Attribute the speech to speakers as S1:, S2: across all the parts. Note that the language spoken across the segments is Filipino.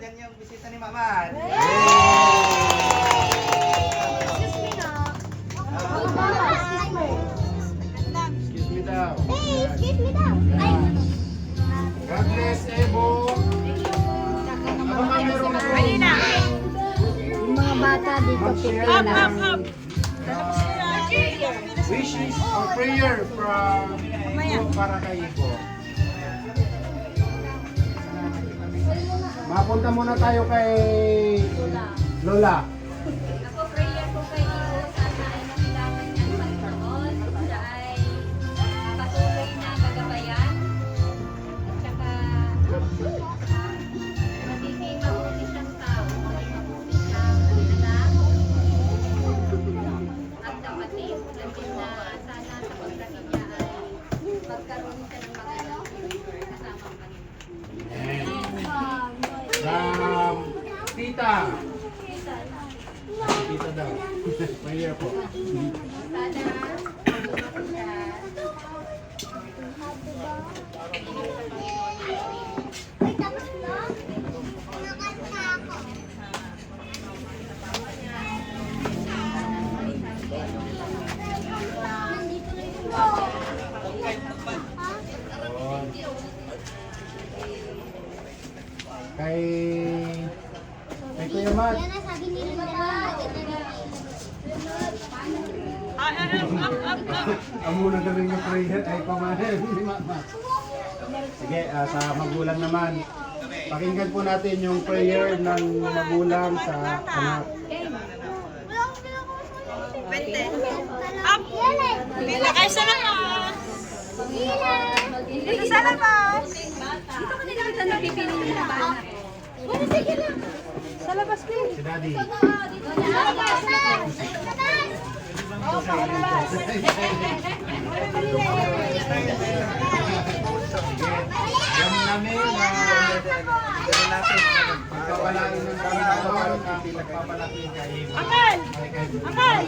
S1: Balikan niyo ang bisita ni Mama.
S2: Excuse me daw.
S3: Excuse me daw. Ay.
S2: God bless, Ebo. Aba ka meron ako.
S3: Yung mga bata dito pipila.
S2: Wishes or prayer from para kay Ebo. Mapunta muna tayo kay Lola.
S4: Ako, prayer ko kay Ibo, sana ay makilangan niya ng Panginoon, siya ay patuloy na kagabayan, at saka magiging mabuti siyang tao, maging mabuti siyang anak at kapatid, at din na sana sa paglaki niya ay magkaroon siya ng magandang kasama ang Panginoon.
S2: Tita. Tita daw. Prayer po.
S4: Sana mabuti siya.
S3: Ay, tapos na? Nakanta ako. Nandito na yung
S2: Kay Kuya Matt.
S3: Yan na, sabi ni Linda.
S2: Amuna na rin yung prayer ay pamahin ni Mama. Sige, sa magulang naman. Pakinggan po natin yung prayer ng magulang sa anak.
S3: Up!
S5: Pila kayo sa labas. Dito sa labas.
S4: Dito ko nila kita napipili nila bata.
S3: Sige lang.
S5: Sa labas, please.
S2: Si Daddy.
S4: Dito niya.
S2: Alam namin na pagpapalain ng Panginoon ang pagpapalaki kay
S5: Akal!
S2: kay
S5: Akal!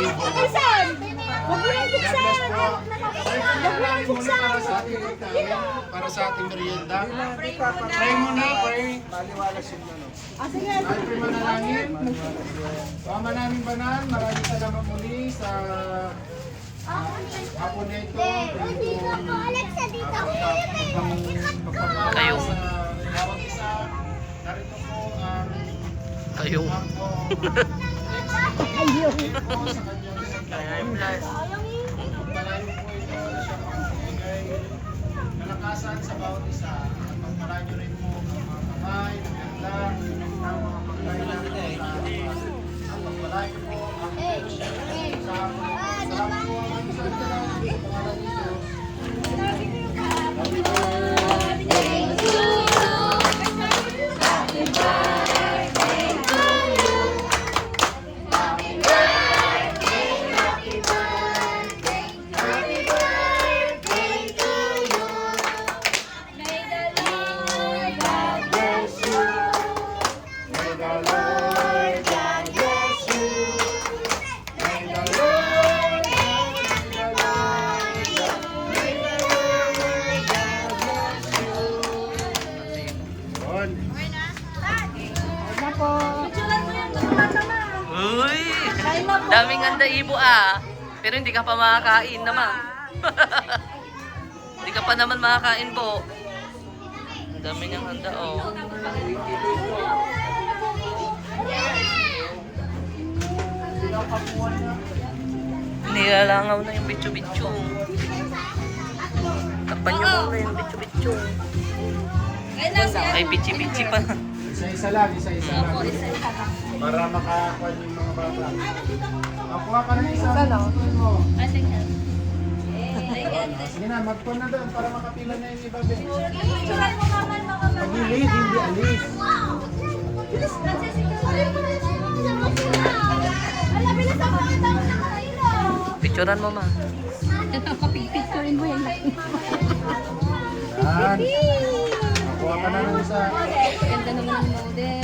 S5: Buksan! Huwag mo yung buksan!
S2: para sa ating merienda. Pray muna, pray.
S5: Ah, sige.
S2: Ay, pray manalangin. Pama namin banal, maraming salamat muli sa hapon na ito.
S3: Dito po, Alexa, dito.
S2: Kayo. Sa bawat isa, narito po ang
S6: Kayo.
S2: ako.
S3: Ayun.
S2: Po sa kanyang pagpalayo po ito na siya magbigay kalakasan sa bawat isa. At pagpalayo rin po ang mga kamay, maganda, ng mga pagkailan ng mga at pagpalayo po ang sa salamat po ang isang dalawa sa pangalan ni Diyos.
S6: Uy! Daming handa Ibo ah. Pero hindi ka pa makakain naman. Hindi ka pa naman makakain po. Ang dami niyang handa oh. Nilalangaw na yung bitso-bitso. Takpan niyo muna yung bitso-bitso. Ay, bitsi-bitsi pa.
S2: Isa-isa lang, isa-isa lang. Para makakuha yung mga bata. Makuha ka ng isa. Tutuin mo. Sige na, magpuan na doon para makapila na yung iba. Pagilid, hindi alis.
S6: Picturean mo ma.
S4: Picturein mo yan.
S2: Yan. Makuha ka na ng isa.
S4: Ganda naman ang model.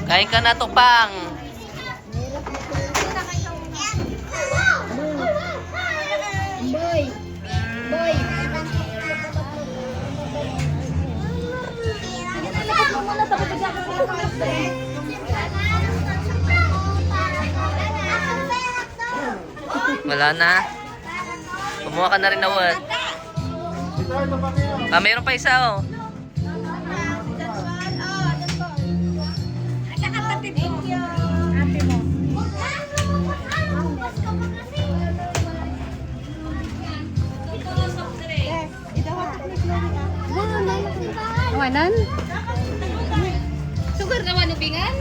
S6: Kain ka na to, Pang. Wala na. Kumuha ka na rin na what?
S2: Ito pa kayo.
S6: Ah, mayroon pa isa oh.
S5: Awanan? Sugar naman ubingan?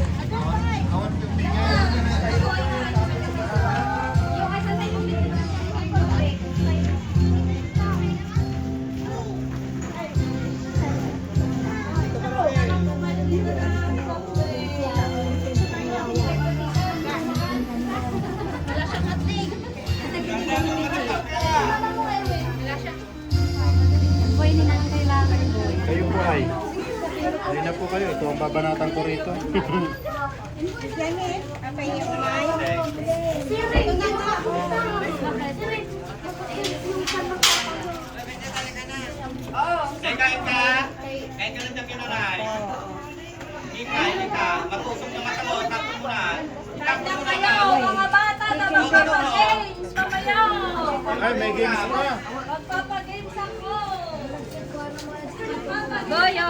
S2: Awan yung bigay.
S1: Kayo po ay. Ayun na po kayo. Ito ang babanatan ko rito.
S7: Kain ka? Kain ka lang na kinaray. Hindi ka. Matusok na mata mo. Tapos mo na. Tapos mo na.
S4: Mga bata na magpapagames. Mamaya.
S2: Ay, may games pa.
S4: Magpapagames ako. Boyo.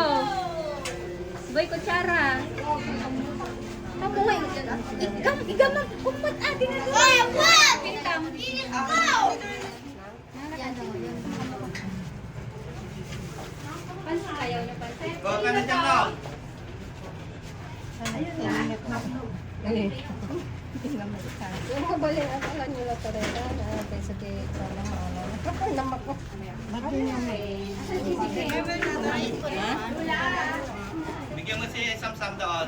S4: Boy, kutsara.
S3: Ako nga, igaman, kumpat atin na doon. Ay, what?
S4: Pansin kayo niyo, pansin.
S7: Go ka na dyan mo. Bigyan mo si Samsam doon.